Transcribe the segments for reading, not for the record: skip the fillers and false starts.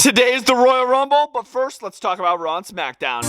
Today is the Royal Rumble, but first, let's talk about Raw and SmackDown.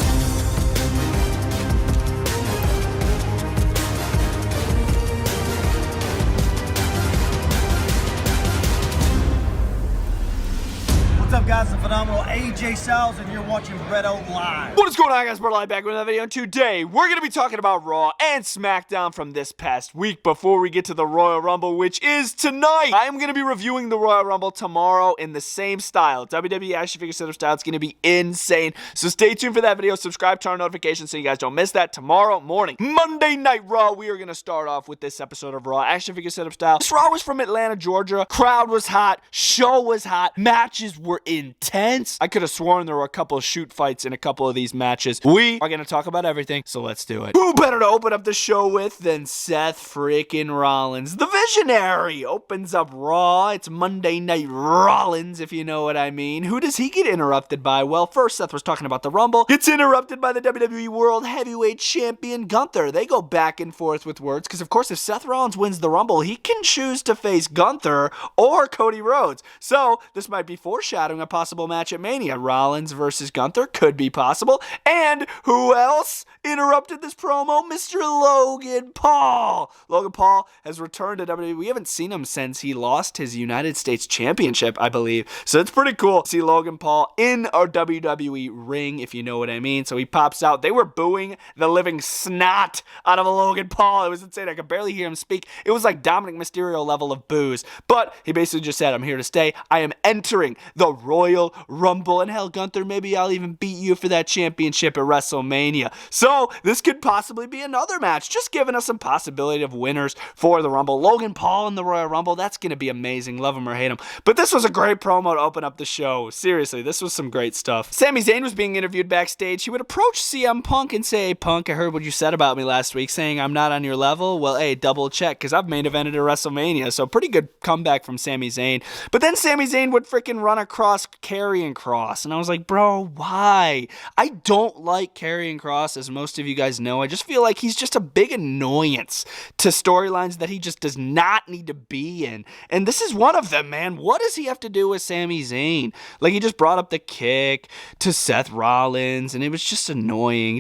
What's up, guys? The phenomenal AJ Styles, and you're watching Bretto Live. What is going on, guys? Bretto Live back with another video. And today, we're going to be talking about Raw and SmackDown from this past week before we get to the Royal Rumble, which is tonight. I am going to be reviewing the Royal Rumble tomorrow in the same style. WWE Action Figure Setup style. It's going to be insane. So stay tuned for that video. Subscribe, turn on notifications so you guys don't miss that tomorrow morning. Monday Night Raw, we are going to start off with this episode of Raw Action Figure Setup style. This Raw was from Atlanta, Georgia. Crowd was hot. Show was hot. Matches were intense. I could have sworn there were a couple of shoot fights in a couple of these matches. We are going to talk about everything, so let's do it. Who better to open up the show with than Seth freaking Rollins? The Visionary opens up Raw. It's Monday Night Rollins, if you know what I mean. Who does he get interrupted by? Well, first Seth was talking about the Rumble. Gets interrupted by the WWE World Heavyweight Champion Gunther. They go back and forth with words, because of course if Seth Rollins wins the Rumble, he can choose to face Gunther or Cody Rhodes. So this might be foreshadowing a possible match at Mania. Rollins versus Gunther could be possible. And who else interrupted this promo? Mr. Logan Paul. Logan Paul has returned to WWE. We haven't seen him since he lost his United States Championship, I believe. So it's pretty cool to see Logan Paul in a WWE ring, if you know what I mean. So he pops out. They were booing the living snot out of Logan Paul. It was insane. I could barely hear him speak. It was like Dominic Mysterio level of boos. But he basically just said, I'm here to stay. I am entering the Royal Rumble, and hell, Gunther, maybe I'll even beat you for that championship at WrestleMania. So this could possibly be another match, just giving us some possibility of winners for the Rumble. Logan Paul in the Royal Rumble, that's going to be amazing, love him or hate him. But this was a great promo to open up the show. Seriously, this was some great stuff. Sami Zayn was being interviewed backstage. He would approach CM Punk and say, hey, Punk, I heard what you said about me last week, saying I'm not on your level. Well, hey, double check, because I've main evented at WrestleMania, so pretty good comeback from Sami Zayn. But then Sami Zayn would freaking run across Karrion Kross, and I was like, bro, why? I don't like Karrion Kross, as most of you guys know. I just feel like he's just a big annoyance to storylines that he just does not need to be in, and this is one of them, man. What does he have to do with Sami Zayn? Like, he just brought up the kick to Seth Rollins, and it was just annoying,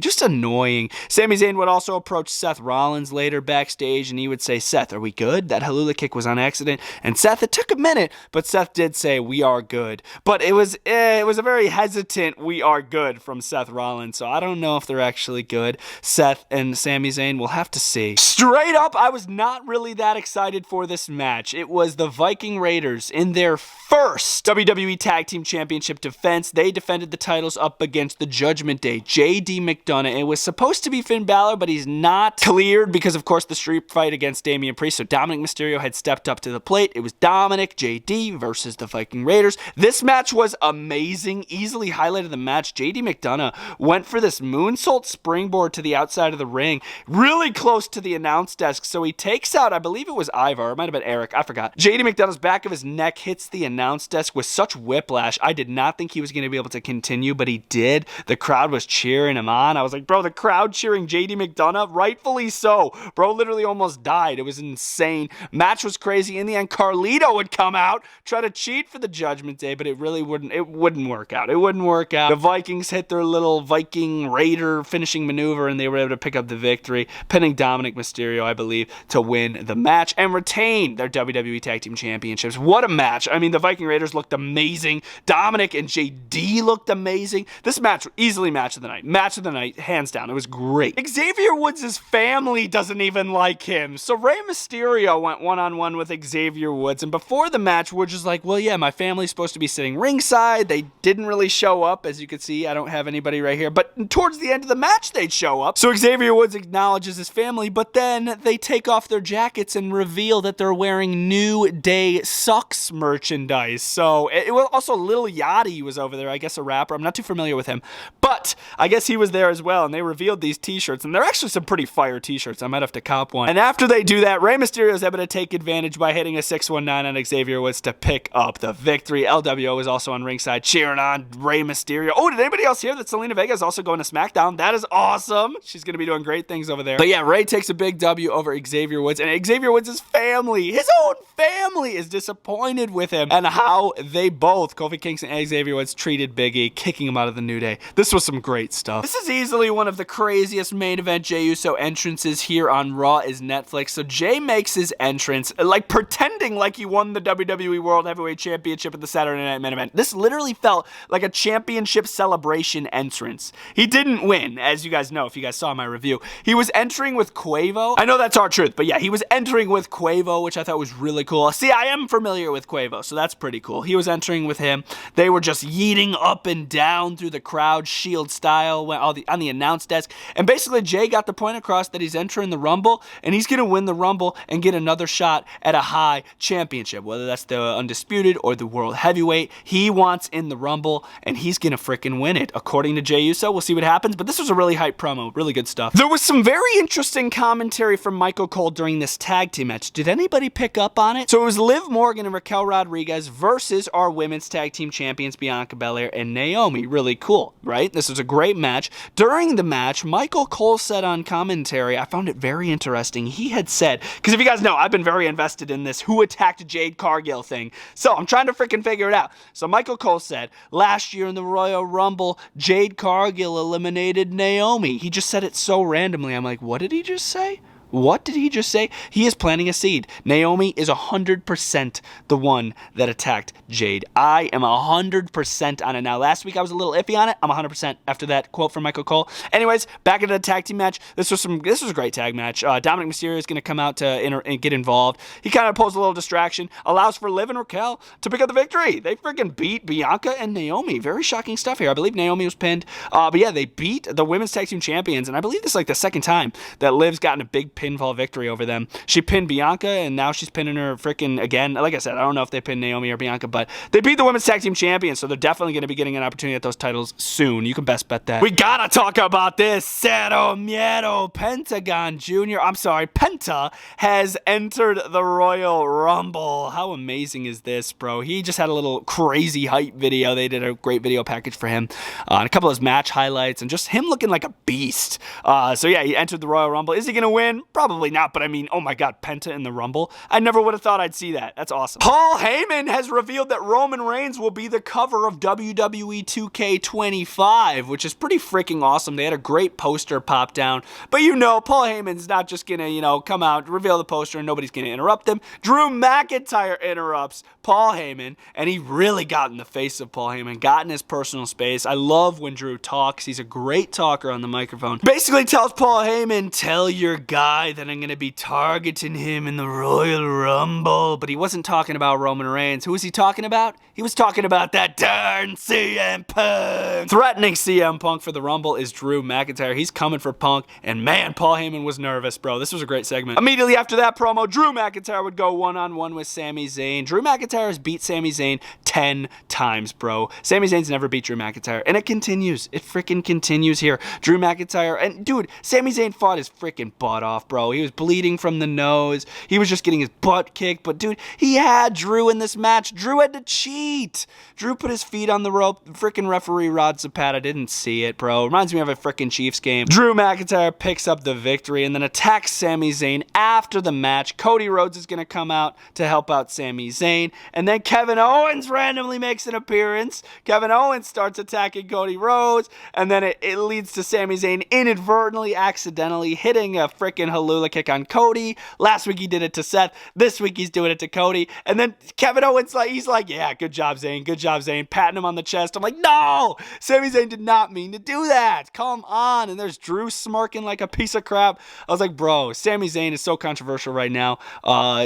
Sami Zayn would also approach Seth Rollins later backstage, and he would say, Seth, are we good? That Helluva kick was on accident, and Seth, it took a minute, but Seth did say, we are good, but it was a very hesitant we are good from Seth Rollins, so I don't know if they're actually good. Seth and Sami Zayn, we'll have to see. Straight up, I was not really that excited for this match. It was the Viking Raiders in their first WWE Tag Team Championship defense. They defended the titles up against the Judgment Day, JD McDonough. It was supposed to be Finn Balor, but he's not cleared because, of course, the street fight against Damian Priest, so Dominic Mysterio had stepped up to the plate. It was Dominic, JD versus the Viking Raiders. This match was amazing, easily highlighted the match. JD McDonough went for this moonsault springboard to the outside of the ring, really close to the announce desk, so he takes out, I believe it was Ivar, it might have been Eric, I forgot. JD McDonough's back of his neck hits the announce desk with such whiplash. I did not think he was going to be able to continue, but he did. The crowd was cheering him on. I was like, bro, the crowd cheering JD McDonough? Rightfully so. Bro literally almost died. It was insane. Match was crazy. In the end, Carlito would come out, try to cheat for the Judgment Day, but it really wouldn't work out. It wouldn't work out. The Vikings hit their little Viking Raider finishing maneuver, and they were able to pick up the victory, pinning Dominic Mysterio, I believe, to win the match and retain their WWE Tag Team Championships. What a match. I mean, the Viking Raiders looked amazing. Dominic and JD looked amazing. This match, easily match of the night. Match of the night, hands down. It was great. Xavier Woods' family doesn't even like him. So Rey Mysterio went one-on-one with Xavier Woods, and before the match, we're just like, well, yeah, my family's supposed to be sitting ringside. They didn't really show up, as you can see. I don't have anybody right here, but towards the end of the match, they'd show up. So Xavier Woods acknowledges his family, but then they take off their jackets and reveal that they're wearing New Day Sucks merchandise. So it was also Lil Yachty was over there, I guess a rapper. I'm not too familiar with him, but I guess he was there as well, and they revealed these t-shirts, and they're actually some pretty fire t-shirts. I might have to cop one. And after they do that, Rey Mysterio is able to take advantage by hitting a 619 on Xavier Woods to pick up the victory. LWO Mysterio is also on ringside cheering on Rey Mysterio. Oh, did anybody else hear that Zelina Vega is also going to SmackDown? That is awesome. She's going to be doing great things over there. But yeah, Rey takes a big W over Xavier Woods, and Xavier Woods' family, his own family, is disappointed with him and how they both, Kofi Kingston and Xavier Woods, treated Big E, kicking him out of the New Day. This was some great stuff. This is easily one of the craziest main event Jey Uso entrances here on Raw is Netflix. So Jey makes his entrance, like pretending like he won the WWE World Heavyweight Championship at the Saturday Night Main Event. This literally felt like a championship celebration entrance. He didn't win, as you guys know, if you guys saw my review. He was entering with Quavo. I know that's our truth, but yeah, he was entering with Quavo, which I thought was really cool. See, I am familiar with Quavo, so that's pretty cool. He was entering with him. They were just yeeting up and down through the crowd, Shield style, on the announce desk. And basically, Jey got the point across that he's entering the Rumble, and he's going to win the Rumble and get another shot at a high championship, whether that's the Undisputed or the World Heavyweight. He wants in the Rumble, and he's going to freaking win it. According to Jey Uso, we'll see what happens, but this was a really hype promo. Really good stuff. There was some very interesting commentary from Michael Cole during this tag team match. Did anybody pick up on it? So it was Liv Morgan and Raquel Rodriguez versus our women's tag team champions Bianca Belair and Naomi. Really cool, right? This was a great match. During the match, Michael Cole said on commentary, I found it very interesting. He had said, because if you guys know, I've been very invested in this who attacked Jade Cargill thing. So I'm trying to freaking figure it out. So Michael Cole said, last year in the Royal Rumble, Jade Cargill eliminated Naomi. He just said it so randomly. I'm like, what did he just say? What did he just say? He is planting a seed. Naomi is 100% the one that attacked Jade. I am 100% on it now. Last week I was a little iffy on it. I'm 100% after that quote from Michael Cole. Anyways, back into the tag team match. This was a great tag match. Dominic Mysterio is going to come out to get involved. He kind of posed a little distraction. Allows for Liv and Raquel to pick up the victory. They freaking beat Bianca and Naomi. Very shocking stuff here. I believe Naomi was pinned. But yeah, they beat the women's tag team champions. And I believe this is like the second time that Liv's gotten a big pinfall victory over them. She pinned Bianca, and now she's pinning her freaking again. Like I said, I don't know if they pinned Naomi or Bianca, but they beat the women's tag team champions, so they're definitely going to be getting an opportunity at those titles soon. You can best bet that. We gotta talk about this. Cero Miedo Pentagon Jr. I'm sorry, Penta has entered the Royal Rumble. How amazing is this, bro? He just had a little crazy hype video. They did a great video package for him, and a couple of his match highlights, and just him looking like a beast. So yeah, he entered the Royal Rumble. Is he going to win? Probably not, but I mean, oh my God, Penta in the Rumble. I never would have thought I'd see that. That's awesome. Paul Heyman has revealed that Roman Reigns will be the cover of WWE 2K25, which is pretty freaking awesome. They had a great poster pop down, but you know, Paul Heyman's not just gonna, come out, reveal the poster, and nobody's gonna interrupt him. Drew McIntyre interrupts Paul Heyman, and he really got in the face of Paul Heyman, got in his personal space. I love when Drew talks. He's a great talker on the microphone. Basically tells Paul Heyman, tell your guy that I'm going to be targeting him in the Royal Rumble. But he wasn't talking about Roman Reigns. Who was he talking about? He was talking about that darn CM Punk. Threatening CM Punk for the Rumble is Drew McIntyre. He's coming for Punk. And man, Paul Heyman was nervous, bro. This was a great segment. Immediately after that promo, Drew McIntyre would go one-on-one with Sami Zayn. Drew McIntyre has beat Sami Zayn 10 times, bro. Sami Zayn's never beat Drew McIntyre. And it continues. It freaking continues here. Drew McIntyre. And dude, Sami Zayn fought his freaking butt off, bro. He was bleeding from the nose. He was just getting his butt kicked. But dude, he had Drew in this match. Drew had to cheat. Drew put his feet on the rope. Freaking referee Rod Zapata didn't see it, bro. Reminds me of a freaking Chiefs game. Drew McIntyre picks up the victory and then attacks Sami Zayn after the match. Cody Rhodes is going to come out to help out Sami Zayn. And then Kevin Owens randomly makes an appearance. Kevin Owens starts attacking Cody Rhodes. And then it leads to Sami Zayn inadvertently, accidentally hitting a freaking Halula kick on Cody. Last week he did it to Seth. This week he's doing it to Cody. And then Kevin Owens, he's like, yeah, good job, Zayn. Good job, Zayn. Patting him on the chest. I'm like, no! Sami Zayn did not mean to do that. Come on. And there's Drew smirking like a piece of crap. I was like, bro, Sami Zayn is so controversial right now.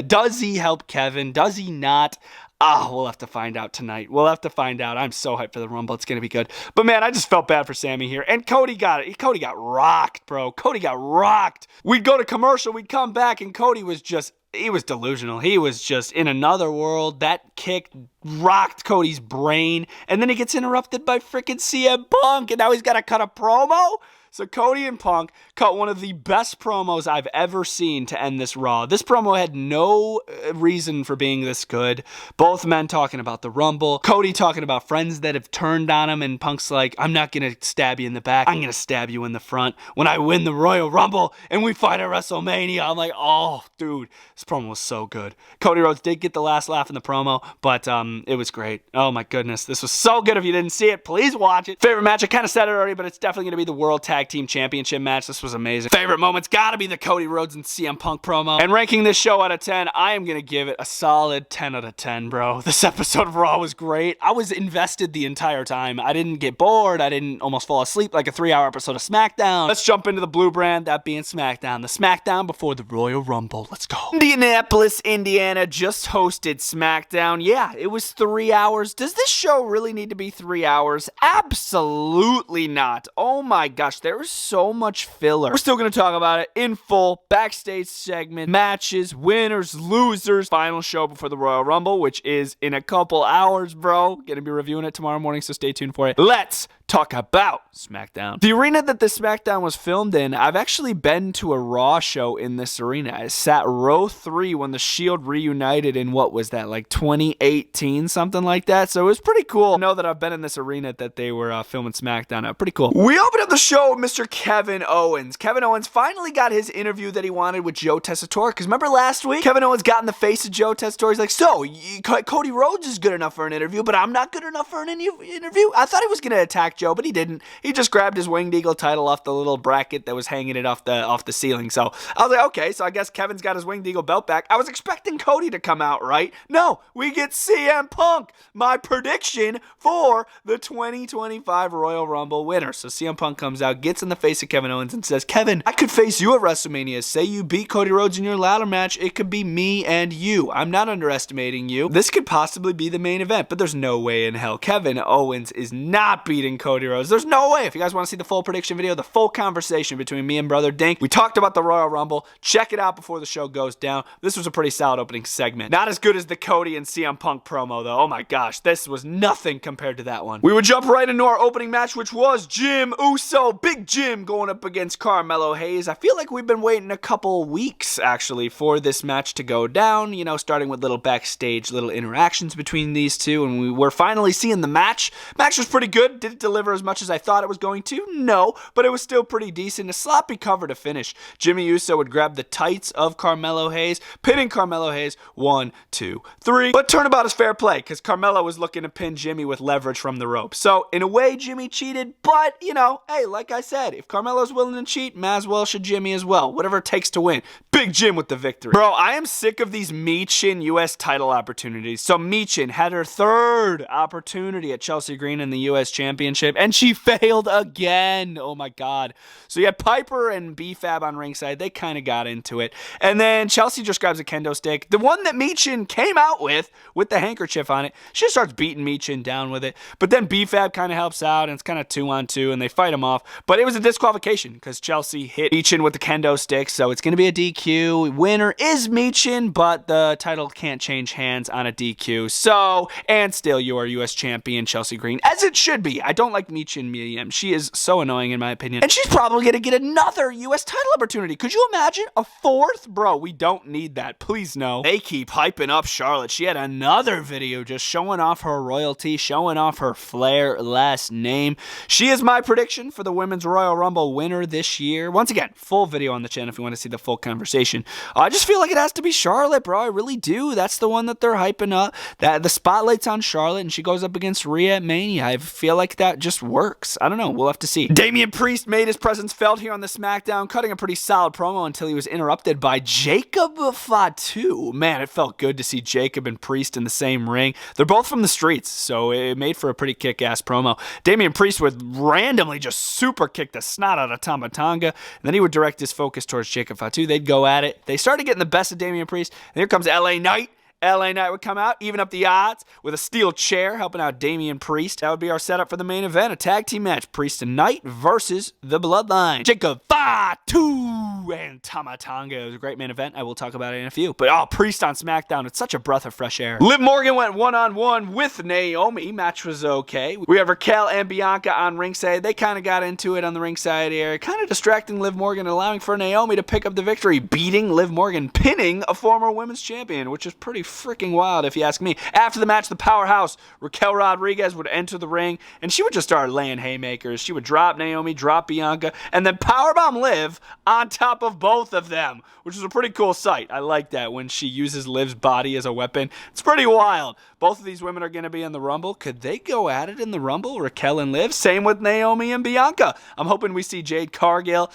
Does he help Kevin? Does he not? We'll have to find out tonight. We'll have to find out. I'm so hyped for the Rumble. It's going to be good. But man, I just felt bad for Sammy here. And Cody got it. Cody got rocked, bro. Cody got rocked. We'd go to commercial. We'd come back and Cody was just, he was delusional. He was just in another world. That kick rocked Cody's brain. And then he gets interrupted by freaking CM Punk. And now he's got to cut a promo? So Cody and Punk cut one of the best promos I've ever seen to end this Raw. This promo had no reason for being this good. Both men talking about the Rumble. Cody talking about friends that have turned on him, and Punk's like, I'm not going to stab you in the back. I'm going to stab you in the front when I win the Royal Rumble and we fight at WrestleMania. I'm like, oh, dude, this promo was so good. Cody Rhodes did get the last laugh in the promo, but it was great. Oh my goodness, this was so good. If you didn't see it, please watch it. Favorite match, I kind of said it already, but it's definitely going to be the World Tag Team Championship match. This was amazing. Favorite moment's got to be the Cody Rhodes and CM Punk promo. And ranking this show out of 10, I am going to give it a solid 10 out of 10, bro. This episode of Raw was great. I was invested the entire time. I didn't get bored. I didn't almost fall asleep like a 3-hour episode of SmackDown. Let's jump into the blue brand, that being SmackDown. The SmackDown before the Royal Rumble. Let's go. Indianapolis, Indiana just hosted SmackDown. Yeah, it was 3 hours. Does this show really need to be 3 hours? Absolutely not. Oh my gosh, there was so much filler. We're still going to talk about it in full. Backstage segment, matches, winners, losers, final show before the Royal Rumble, which is in a couple hours, bro. Gonna be reviewing it tomorrow morning, so stay tuned for it. Let's talk about SmackDown. The arena that the SmackDown was filmed in, I've actually been to a Raw show in this arena. I sat row 3 when the Shield reunited in, what was that, like 2018, something like that. So it was pretty cool to know that I've been in this arena that they were filming SmackDown at. Pretty cool. We opened up the show with Mr. Kevin Owens. Kevin Owens finally got his interview that he wanted with Joe Tessitore, because remember last week, Kevin Owens got in the face of Joe Tessitore. He's like, so, Cody Rhodes is good enough for an interview, but I'm not good enough for an interview? I thought he was going to attack Joe, but he didn't. He just grabbed his Winged Eagle title off the little bracket that was hanging it off the ceiling. So I was like, okay, so I guess Kevin's got his Winged Eagle belt back. I was expecting Cody to come out, right? No, we get CM Punk, my prediction for the 2025 Royal Rumble winner. So CM Punk comes out, gets in the face of Kevin Owens and says, Kevin, I could face you at WrestleMania. Say you beat Cody Rhodes in your ladder match, it could be me and you. I'm not underestimating you. This could possibly be the main event, but there's no way in hell Kevin Owens is not beating Cody Rhodes. There's no way. If you guys want to see the full prediction video, the full conversation between me and Brother Dink, we talked about the Royal Rumble. Check it out before the show goes down. This was a pretty solid opening segment. Not as good as the Cody and CM Punk promo, though. Oh my gosh, this was nothing compared to that one. We would jump right into our opening match, which was Jim Uso, Big Jim, going up against Carmelo Hayes. I feel like we've been waiting a couple weeks, actually, for this match to go down, you know, starting with little backstage, little interactions between these two, and we were finally seeing the match. Match was pretty good. Did it deliver as much as I thought it was going to? No, but it was still pretty decent. A sloppy cover to finish. Jimmy Uso would grab the tights of Carmelo Hayes, pinning Carmelo Hayes 1, 2, 3. But turnabout is fair play, because Carmelo was looking to pin Jimmy with leverage from the rope. So, in a way, Jimmy cheated, but, you know, hey, like I said, if Carmelo's willing to cheat, might as well should Jimmy as well. Whatever it takes to win. Big Jim with the victory. Bro, I am sick of these Michin U.S. title opportunities. So, Michin had her third opportunity at Chelsea Green in the U.S. Championship, and she failed again. Oh my God. So you had Piper and B-Fab on ringside. They kind of got into it. And then Chelsea just grabs a kendo stick. The one that Michin came out with the handkerchief on it. She starts beating Michin down with it. But then B-Fab kind of helps out, and it's kind of 2-on-2, and they fight him off. But it was a disqualification because Chelsea hit Michin with the kendo stick. So it's going to be a DQ. Winner is Michin, but the title can't change hands on a DQ. So, and still you are U.S. champion Chelsea Green, as it should be. I don't like Michin Medium. She is so annoying in my opinion. And she's probably going to get another U.S. title opportunity. Could you imagine a fourth? Bro, we don't need that. Please no. They keep hyping up Charlotte. She had another video just showing off her royalty, showing off her Flair last name. She is my prediction for the Women's Royal Rumble winner this year. Once again, full video on the channel if you want to see the full conversation. I just feel like it has to be Charlotte, bro. I really do. That's the one that they're hyping up. That the spotlight's on Charlotte, and she goes up against Rhea at Mania. I feel like that just works. I don't know. We'll have to see. Damian Priest made his presence felt here on the SmackDown, cutting a pretty solid promo until he was interrupted by Jacob Fatu. Man, it felt good to see Jacob and Priest in the same ring. They're both from the streets, so it made for a pretty kick-ass promo. Damian Priest would randomly just super kick the snot out of Tama Tonga, and then he would direct his focus towards Jacob Fatu. They'd go at it. They started getting the best of Damian Priest, and here comes LA Knight. LA Knight would come out, even up the odds with a steel chair helping out Damian Priest. That would be our setup for the main event, a tag team match. Priest and Knight versus the Bloodline. Jacob Fatu and Tama Tonga. It was a great main event. I will talk about it in a few. But Priest on SmackDown, it's such a breath of fresh air. Liv Morgan went one-on-one with Naomi. Match was okay. We have Raquel and Bianca on ringside. They kind of got into it on the ringside area, kind of distracting Liv Morgan, allowing for Naomi to pick up the victory, beating Liv Morgan, pinning a former women's champion, which is pretty freaking wild if you ask me. After the match, the powerhouse Raquel Rodriguez would enter the ring, and she would just start laying haymakers. She would drop Naomi, drop Bianca, and then powerbomb Liv on top of both of them, which is a pretty cool sight. I like that when she uses Liv's body as a weapon. It's pretty wild. Both of these women are going to be in the Rumble. Could they go at it in the Rumble, Raquel and Liv? Same with Naomi and Bianca. I'm hoping we see Jade Cargill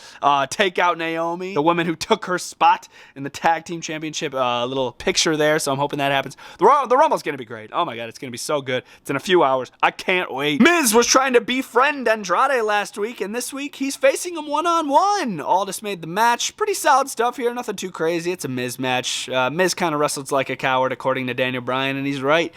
take out Naomi, the woman who took her spot in the Tag Team Championship. Little picture there, so I'm hoping that happens. The Rumble's going to be great. Oh my God, it's going to be so good. It's in a few hours. I can't wait. Miz was trying to befriend Andrade last week, and this week he's facing him one-on-one. Aldis made the match. Pretty solid stuff here. Nothing too crazy. It's a Miz match. Miz kind of wrestles like a coward, according to Daniel Bryan, and he's right.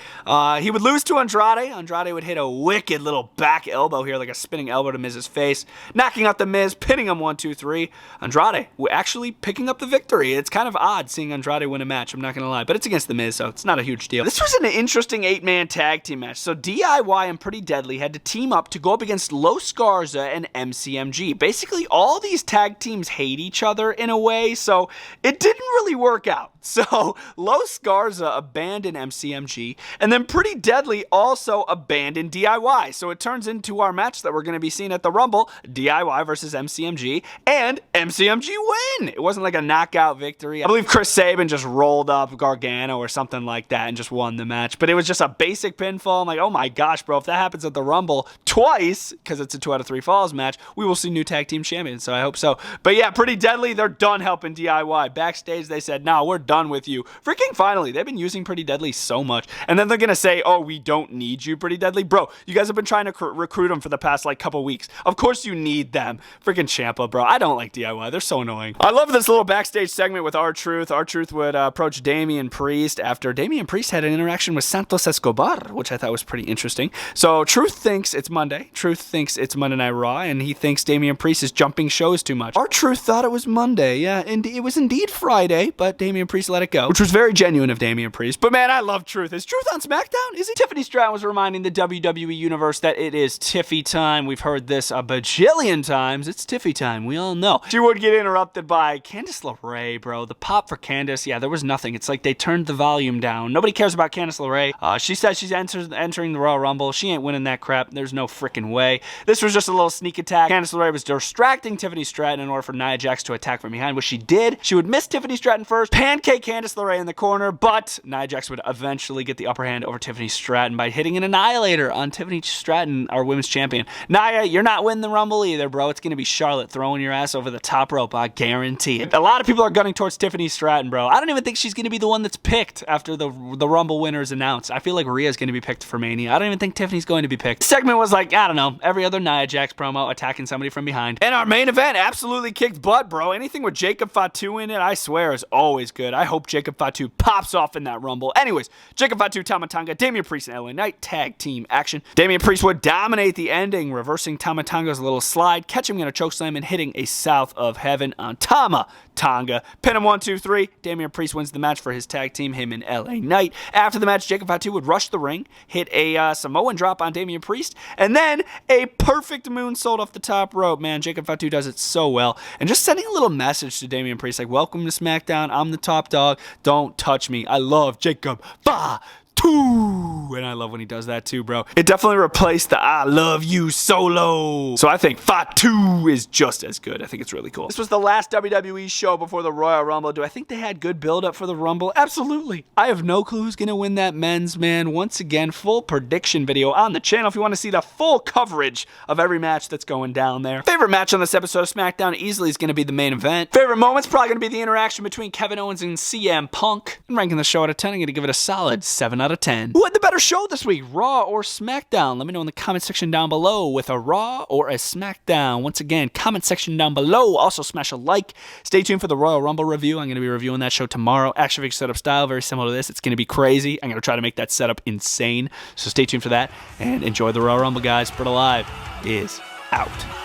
He would lose to Andrade. Andrade would hit a wicked little back elbow here, like a spinning elbow to Miz's face, knocking out the Miz, pinning him 1, 2, 3. Andrade actually picking up the victory. It's kind of odd seeing Andrade win a match, I'm not going to lie, but it's against the Miz, so it's not a huge deal. This was an interesting 8-man tag team match. So DIY and Pretty Deadly had to team up to go up against Los Garza and MCMG. Basically, all these tag teams hate each other in a way, so it didn't really work out. So Los Garza abandoned MCMG, and then Pretty Deadly also abandoned DIY. So it turns into our match that we're going to be seeing at the Rumble, DIY versus MCMG, and MCMG win. It wasn't like a knockout victory. I believe Chris Sabin just rolled up Gargano or something like that and just won the match. But it was just a basic pinfall. I'm like, oh my gosh, bro, if that happens at the Rumble twice, because it's a 2 out of 3 falls match, we will see new tag team champions. So I hope so. But yeah, Pretty Deadly, they're done helping DIY. Backstage, they said, no, we're done with you. Freaking finally, they've been using Pretty Deadly so much. And then they're going to say, oh, we don't need you, Pretty Deadly. Bro, you guys have been trying to recruit them for the past couple weeks. Of course you need them. Freaking Ciampa, bro. I don't like DIY. They're so annoying. I love this little backstage segment with R-Truth. R-Truth would approach Damian Priest after Damian Priest had an interaction with Santos Escobar, which I thought was pretty interesting. So Truth thinks it's Monday. Truth thinks it's Monday Night Raw, and he thinks Damian Priest is jumping shows too much. R-Truth thought it was Monday. Yeah, and it was indeed Friday, but Damian Priest let it go, which was very genuine of Damian Priest. But man, I love Truth. Is Truth on SmackDown? Is he? Tiffany Stratton was reminding the WWE Universe that it is Tiffy time. We've heard this a bajillion times. It's Tiffy time. We all know. She would get interrupted by Candice LeRae, bro. The pop for Candice, yeah, there was nothing. It's like they turned the volume down. Nobody cares about Candice LeRae. She says she's entering the Royal Rumble. She ain't winning that crap. There's no freaking way. This was just a little sneak attack. Candice LeRae was distracting Tiffany Stratton in order for Nia Jax to attack from behind, which she did. She would miss Tiffany Stratton first, pancake Candice LeRae in the corner, but Nia Jax would eventually get the upper hand over Tiffany Stratton by hitting an annihilator on Tiffany Stratton, our women's champion. Nia, you're not winning the Rumble either, bro. It's going to be Charlotte throwing your ass over the top rope. I guarantee it. A lot of people are gunning towards Tiffany Stratton, bro. I don't even think she's going to be the one that's picked after the Rumble winner is announced. I feel like Rhea's going to be picked for Mania. I don't even think Tiffany's going to be picked. The segment was like, I don't know, every other Nia Jax promo attacking somebody from behind. And our main event absolutely kicked butt, bro. Anything with Jacob Fatu in it, I swear, is always good. I hope Jacob Fatu pops off in that Rumble. Anyways, Jacob Fatu, Tama Tonga, Damian Priest, and LA Knight tag team action. Damian Priest would dominate the ending, reversing Tama Tonga's little slide, catching him in a chokeslam, and hitting a South of Heaven on Tama Tonga. Pin him 1, 2, 3. Damian Priest wins the match for his tag team, him and LA Knight. After the match, Jacob Fatu would rush the ring, hit a Samoan drop on Damian Priest, and then a perfect moonsault off the top rope. Man, Jacob Fatu does it so well. And just sending a little message to Damian Priest, like, welcome to SmackDown. I'm the top dog. Don't touch me. I love Jacob Fatu. And I love when he does that too, bro. It definitely replaced the I love you solo. So I think Fatu is just as good. I think it's really cool. This was the last WWE show before the Royal Rumble. Do I think they had good build-up for the Rumble? Absolutely. I have no clue who's going to win that men's, man. Once again, full prediction video on the channel if you want to see the full coverage of every match that's going down there. Favorite match on this episode of SmackDown easily is going to be the main event. Favorite moment's probably going to be the interaction between Kevin Owens and CM Punk. And ranking the show out of 10, I'm going to give it a solid 7 out of of 10. Who had the better show this week, Raw or SmackDown? Let me know in the comment section down below with a Raw or a SmackDown. Once again, comment section down below. Also, smash a like. Stay tuned for the Royal Rumble review. I'm going to be reviewing that show tomorrow. Action figure setup style, very similar to this. It's going to be crazy. I'm going to try to make that setup insane. So stay tuned for that and enjoy the Royal Rumble, guys. Bretto Live is out.